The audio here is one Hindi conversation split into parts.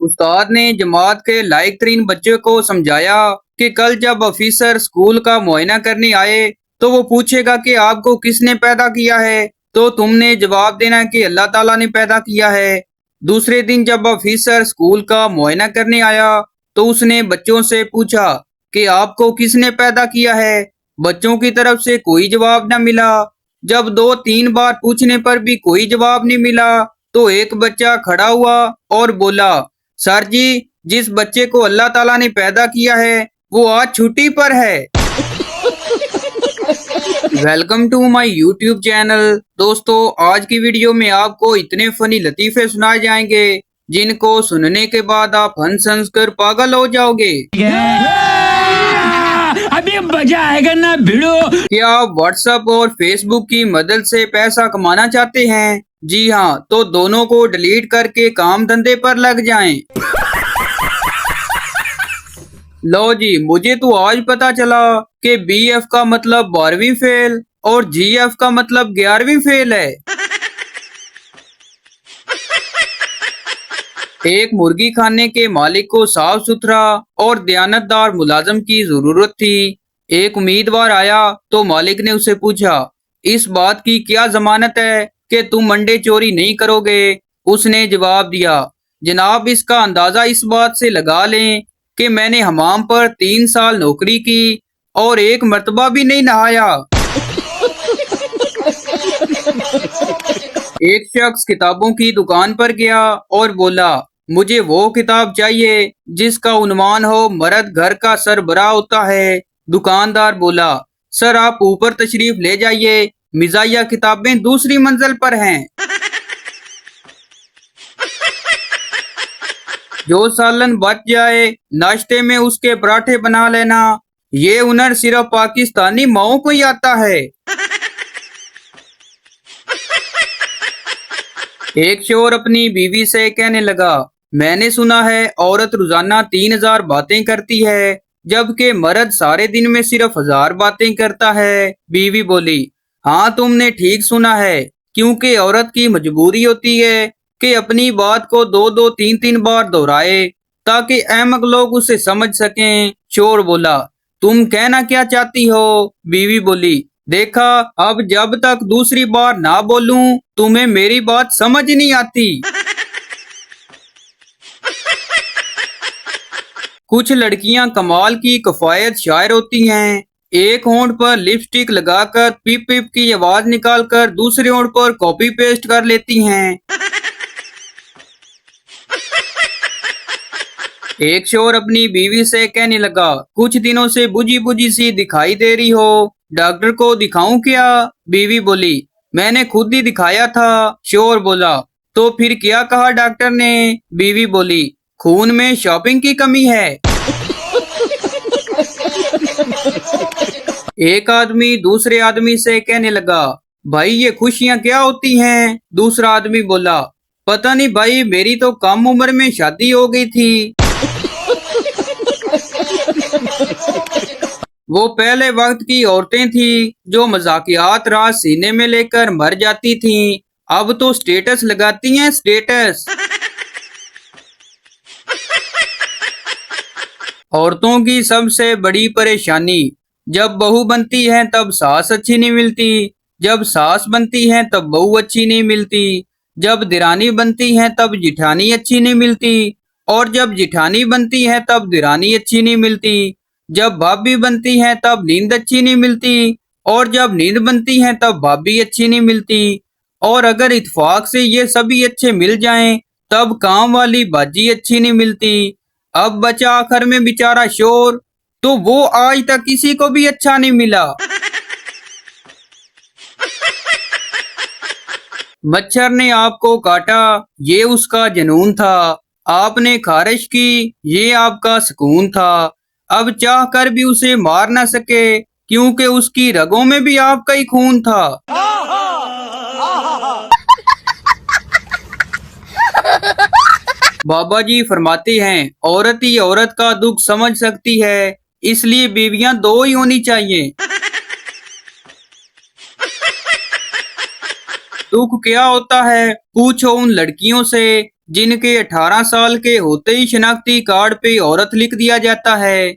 उस्ताद ने जमात के लायक तरीन बच्चे को समझाया कि कल जब ऑफिसर स्कूल का मुआयना करने आए तो वो पूछेगा कि आपको किसने पैदा किया है, तो तुमने जवाब देना कि अल्लाह ताला ने पैदा किया है। दूसरे दिन जब ऑफिसर स्कूल का मुआयना करने आया तो उसने बच्चों से पूछा कि आपको किसने पैदा किया है। बच्चों की तरफ से कोई जवाब न मिला। जब दो तीन बार पूछने पर भी कोई जवाब नहीं मिला तो एक बच्चा खड़ा हुआ और बोला, सर जी, जिस बच्चे को अल्लाह ताला ने पैदा किया है वो आज छुट्टी पर है। Welcome to my YouTube channel. दोस्तों, आज की वीडियो में आपको इतने फनी लतीफे सुनाए जाएंगे जिनको सुनने के बाद आप हंस हंस कर पागल हो जाओगे। अभी मजा आएगा ना भिड़ो। क्या आप व्हाट्सएप और फेसबुक की मदद से पैसा कमाना चाहते हैं? जी हाँ, तो दोनों को डिलीट करके काम धंधे पर लग जाएं। लो जी, मुझे तो आज पता चला कि BF का मतलब 12वीं फेल और GF का मतलब 11वीं फेल है। एक मुर्गी खाने के मालिक को साफ सुथरा और दयानतदार मुलाजम की जरूरत थी। एक उम्मीदवार आया तो मालिक ने उसे पूछा, इस बात की क्या जमानत है कि तुम अंडे चोरी नहीं करोगे? उसने जवाब दिया, जनाब, इसका अंदाजा इस बात से लगा लें कि मैंने हमाम पर 3 साल नौकरी की और एक मर्तबा भी नहीं नहाया। एक शख्स किताबों की दुकान पर गया और बोला, मुझे वो किताब चाहिए जिसका उन्वान हो मर्द घर का सरबराह होता है। दुकानदार बोला, सर आप ऊपर तशरीफ ले जाइए, मिजाहिया किताबें दूसरी मंजिल पर हैं। जो सालन बच जाए नाश्ते में उसके पराठे बना लेना, ये हुनर सिर्फ पाकिस्तानी माओं को ही आता है। एक शोहर अपनी बीवी से कहने लगा, मैंने सुना है औरत रोजाना 3000 बातें करती है जबकि मर्द सारे दिन में सिर्फ 1000 बातें करता है। बीवी बोली, हाँ तुमने ठीक सुना है, क्योंकि औरत की मजबूरी होती है कि अपनी बात को 2-2 3-3 बार दोहराए ताकि अहमक लोग उसे समझ सकें। शोर बोला, तुम कहना क्या चाहती हो? बीवी बोली, देखा, अब जब तक दूसरी बार ना बोलूं तुम्हें मेरी बात समझ नहीं आती। कुछ लड़कियां कमाल की कफायत शायर होती हैं। एक होंठ पर लिपस्टिक लगाकर पिप पिप की आवाज निकालकर दूसरे होंठ पर कॉपी पेस्ट कर लेती हैं। एक शोहर अपनी बीवी से कहने लगा, कुछ दिनों से बुझी बुझी सी दिखाई दे रही हो, डॉक्टर को दिखाऊं क्या? बीवी बोली, मैंने खुद ही दिखाया था। शोहर बोला, तो फिर क्या कहा डॉक्टर ने? बीवी बोली, खून में शॉपिंग की कमी है। एक आदमी दूसरे आदमी से कहने लगा, भाई ये खुशियां क्या होती हैं? दूसरा आदमी बोला, पता नहीं भाई, मेरी तो कम उम्र में शादी हो गई थी। वो पहले वक्त की औरतें थी जो मजाकियात रात सीने में लेकर मर जाती थीं, अब तो स्टेटस लगाती हैं, स्टेटस। औरतों की सबसे बड़ी परेशानी, जब बहू बनती है तब सास अच्छी नहीं मिलती, जब सास बनती है तब बहू अच्छी नहीं मिलती, जब दिरानी बनती है तब जिठानी अच्छी नहीं मिलती, और जब जिठानी बनती है तब दिरानी अच्छी नहीं मिलती, जब भाभी बनती है तब नींद अच्छी नहीं मिलती, और जब नींद बनती है तब भाभी अच्छी नहीं मिलती, और अगर इत्तेफाक से ये सभी अच्छे मिल जाएं तब काम वाली बाजी अच्छी नहीं मिलती। अब बचा आखिर में बेचारा शोर, तो वो आज तक किसी को भी अच्छा नहीं मिला। मच्छर ने आपको काटा, ये उसका जुनून था। आपने खारिश की, ये आपका सुकून था। अब चाह कर भी उसे मार न सके क्योंकि उसकी रगों में भी आपका ही खून था। बाबा जी फरमाते हैं, औरत ही औरत का दुख समझ सकती है, इसलिए बीवियां 2 ही होनी चाहिए। दुख क्या होता है पूछो उन लड़कियों से जिनके 18 साल के होते ही शनाख्ती कार्ड पे औरत लिख दिया जाता है।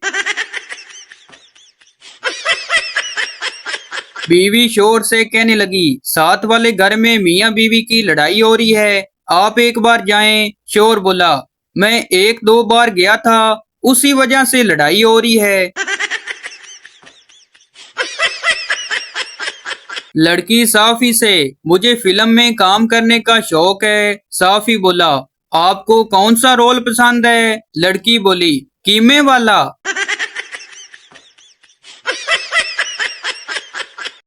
बीवी शोर से कहने लगी, साथ वाले घर में मियाँ बीवी की लड़ाई हो रही है, आप एक बार जाएं। शोर बोला, मैं 1-2 बार गया था, उसी वजह से लड़ाई हो रही है। लड़की साफी से, मुझे फिल्म में काम करने का शौक है। साफी बोला, आपको कौन सा रोल पसंद है? लड़की बोली, कीमे वाला।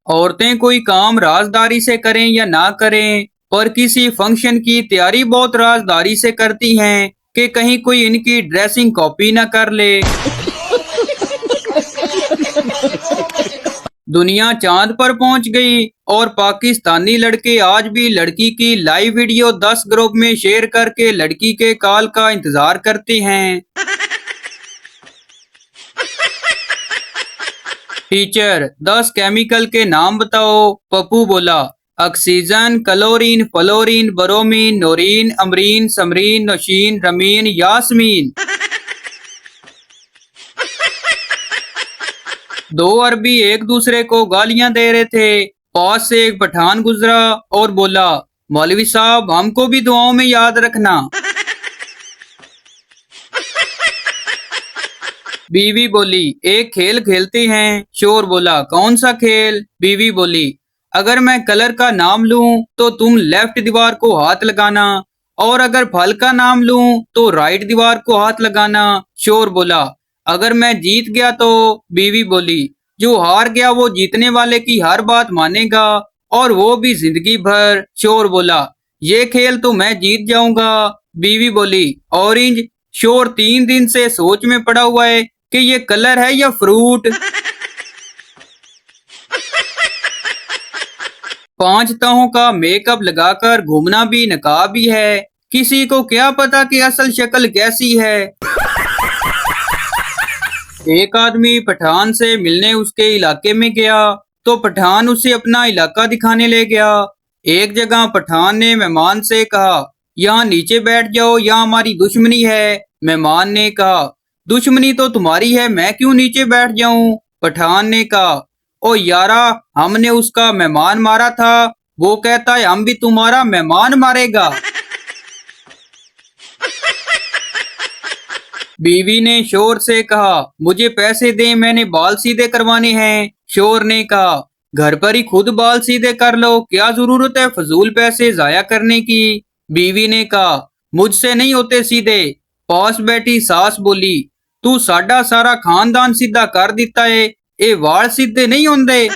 औरतें कोई काम राजदारी से करें या ना करें, पर किसी फंक्शन की तैयारी बहुत राजदारी से करती हैं कि कहीं कोई इनकी ड्रेसिंग कॉपी ना कर ले। दुनिया चांद पर पहुंच गई और पाकिस्तानी लड़के आज भी लड़की की लाइव वीडियो 10 ग्रुप में शेयर करके लड़की के कॉल का इंतजार करते हैं। टीचर, 10 केमिकल के नाम बताओ। पप्पू बोला, oxygen, chlorine, fluorine, bromine, Noreen, Amreen, Samreen, Naushin, Ramin, Yasmin. 2 अरबी एक दूसरे को गालियां दे रहे थे। पास से एक पठान गुजरा और बोला, मौलवी साहब, हमको भी दुआओं में याद रखना। बीवी बोली, एक खेल खेलते हैं। शोर बोला, कौन सा खेल? बीवी बोली, अगर मैं कलर का नाम लूं तो तुम लेफ्ट दीवार को हाथ लगाना, और अगर फल का नाम लूं तो राइट दीवार को हाथ लगाना। शोर बोला, अगर मैं जीत गया तो? बीवी बोली, जो हार गया वो जीतने वाले की हर बात मानेगा, और वो भी जिंदगी भर। शोर बोला, ये खेल तो मैं जीत जाऊंगा। बीवी बोली, ऑरेंज। शोर 3 दिन से सोच में पड़ा हुआ है कि ये कलर है या फ्रूट। 5 तहों का मेकअप लगाकर घूमना भी नकाब भी है, किसी को क्या पता कि असल शक्ल कैसी है। एक आदमी पठान से मिलने उसके इलाके में गया तो पठान उसे अपना इलाका दिखाने ले गया। एक जगह पठान ने मेहमान से कहा, यहाँ नीचे बैठ जाओ, यहाँ हमारी दुश्मनी है। मेहमान ने कहा, दुश्मनी तो तुम्हारी है, मैं क्यों नीचे बैठ जाऊं? पठान ने कहा, ओ यारा, हमने उसका मेहमान मारा था, वो कहता है हम भी तुम्हारा मेहमान मारेगा। बीवी ने शोर से कहा, मुझे पैसे दे, मैंने बाल सीधे करवाने हैं। शोर ने कहा, घर पर ही खुद बाल सीधे कर लो, क्या जरूरत है फजूल पैसे जाया करने की। बीवी ने कहा, मुझसे नहीं होते सीधे। पास बैठी सास बोली, तू साडा सारा खानदान सीधा कर दिता है, ये वाल सीधे नहीं होंदे।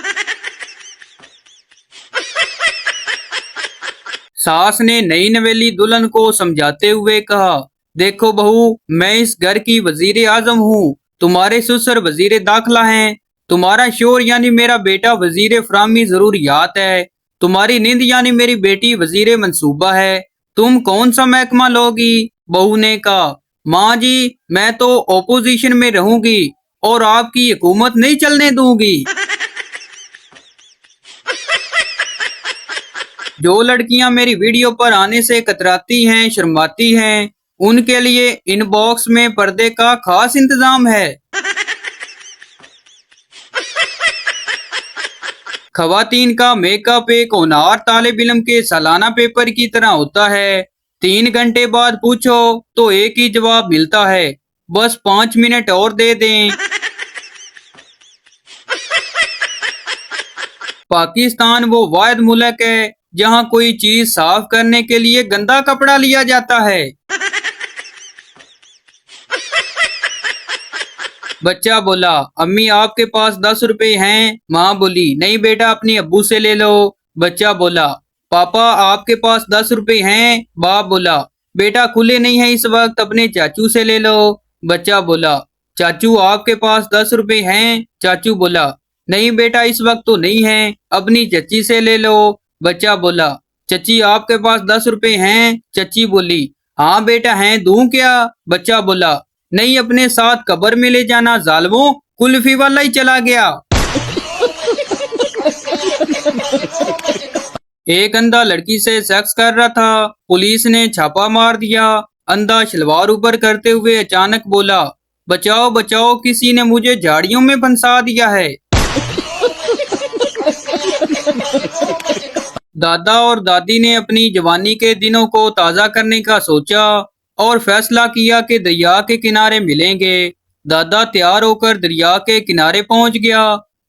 सास ने नई नवेली दुल्हन को समझाते हुए कहा, देखो बहू, मैं इस घर की वजीर आजम हूँ, तुम्हारे ससुर वजीर दाखिला हैं, तुम्हारा शोर यानी मेरा बेटा वजीर फरामी जरूरियात है, तुम्हारी नींद यानी मेरी बेटी वजीर मंसूबा है, तुम कौन सा महकमा लोगी? बहू ने कहा, माँ जी, मैं तो ओपोजिशन में रहूंगी और आपकी हुकूमत नहीं चलने दूंगी। जो लड़कियां मेरी वीडियो पर आने से कतराती हैं, शर्माती हैं, उनके लिए इनबॉक्स में पर्दे का खास इंतजाम है। खवातीन का मेकअप एक होनहार तालिब इल्म के सालाना पेपर की तरह होता है। 3 घंटे बाद पूछो तो एक ही जवाब मिलता है, बस 5 मिनट और दे दें। पाकिस्तान वो वाहिद मुल्क है जहाँ कोई चीज साफ करने के लिए गंदा कपड़ा लिया जाता है। बच्चा बोला, अम्मी आपके पास 10 रुपए हैं? माँ बोली, नहीं बेटा, अपनी अब्बू से ले लो। बच्चा बोला, पापा आपके पास 10 रुपए हैं? बाप बोला, बेटा खुले नहीं है इस वक्त, अपने चाचू से ले लो। बच्चा बोला, चाचू आपके पास 10 रुपए हैं? चाचू बोला, नहीं बेटा इस वक्त तो नहीं है, अपनी चच्ची से ले लो। बच्चा बोला, चच्ची आपके पास 10 रुपए हैं? चच्ची बोली, हाँ बेटा हैं, दूं क्या? बच्चा बोला, नहीं अपने साथ कब्र में ले जाना जालमो, कुल्फी वाला ही चला गया। एक अंधा लड़की से सेक्स कर रहा था। पुलिस ने छापा मार दिया। अंधा शलवार ऊपर करते हुए अचानक बोला, बचाओ बचाओ, किसी ने मुझे झाड़ियों में फंसा दिया है। दादा और दादी ने अपनी जवानी के दिनों को ताज़ा करने का सोचा और फैसला किया कि दरिया के किनारे मिलेंगे। दादा तैयार होकर दरिया के किनारे पहुंच गया।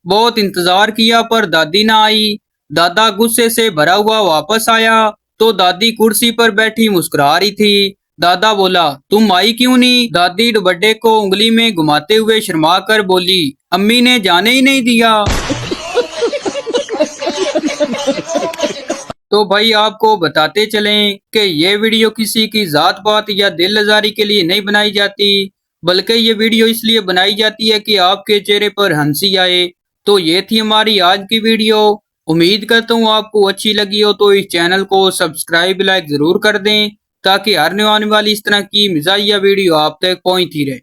बहुत इंतजार किया पर दादी ना आई। दादा गुस्से से भरा हुआ वापस आया तो दादी कुर्सी पर बैठी मुस्कुरा रही थी। दादा बोला, तुम आई क्यों नहीं? दादी दुपट्टे को उंगली में घुमाते हुए शर्मा कर बोली, अम्मी ने जाने ही नहीं दिया। तो भाई आपको बताते चलें कि ये वीडियो किसी की जात पात या दिल आजारी के लिए नहीं बनाई जाती, बल्कि ये वीडियो इसलिए बनाई जाती है कि आपके चेहरे पर हंसी आए। तो ये थी हमारी आज की वीडियो। उम्मीद करता हूँ आपको अच्छी लगी हो, तो इस चैनल को सब्सक्राइब लाइक जरूर कर दें ताकि हर आने वाली इस तरह की मज़ाहिया वीडियो आप तक पहुँचती रहे।